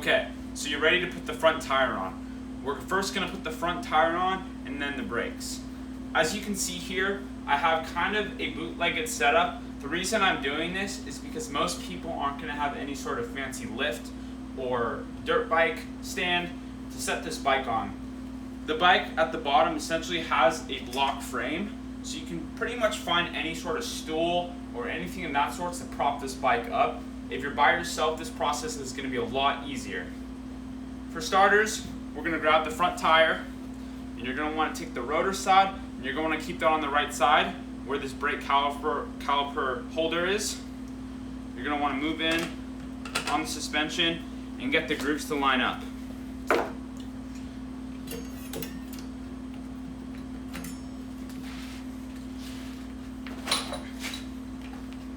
Okay, so you're ready to put the front tire on. We're first going to put the front tire on and then the brakes. As you can see here, I have kind of a bootlegged setup. The reason I'm doing this is because most people aren't going to have any sort of fancy lift or dirt bike stand to set this bike on. The bike at the bottom essentially has a block frame, so you can pretty much find any sort of stool or anything of that sort to prop this bike up. If you're by yourself, this process is going to be a lot easier. For starters, we're going to grab the front tire, and you're going to want to take the rotor side, and you're going to keep that on the right side where this brake caliper holder is. You're going to want to move in on the suspension and get the grooves to line up.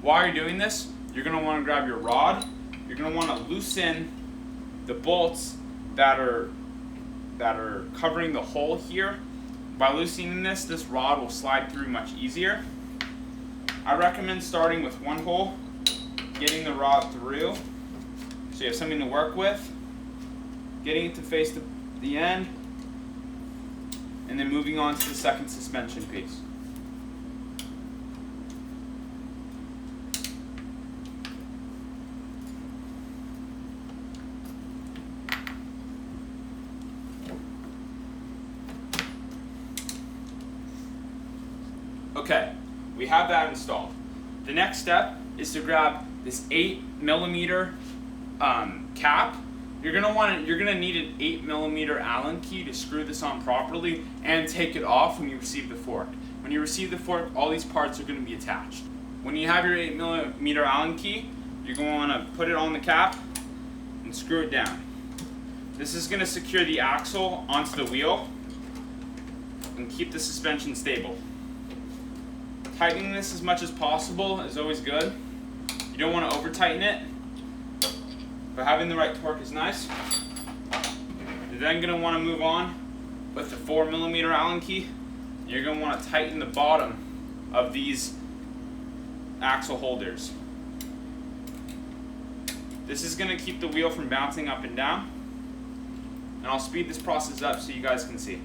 While you're doing this, you're going to want to grab your rod. You're going to want to loosen the bolts that are covering the hole here. By loosening this rod will slide through much easier. I recommend starting with one hole, getting the rod through so you have something to work with, getting it to face the end, and then moving on to the second suspension piece. Okay, we have that installed. The next step is to grab this 8mm cap. You're gonna need an 8mm Allen key to screw this on properly and take it off when you receive the fork. When you receive the fork, all these parts are going to be attached. When you have your 8mm Allen key, you're going to want to put it on the cap and screw it down. This is going to secure the axle onto the wheel and keep the suspension stable. Tightening this as much as possible is always good. You don't want to over tighten it, but having the right torque is nice. You're then going to want to move on with the 4mm Allen key. You're going to want to tighten the bottom of these axle holders. This is going to keep the wheel from bouncing up and down, and I'll speed this process up so you guys can see.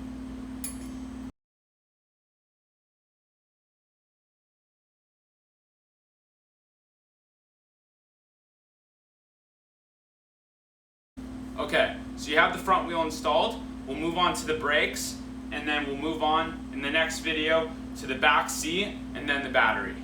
Okay, so you have the front wheel installed. We'll move on to the brakes, and then we'll move on in the next video to the back seat and then the battery.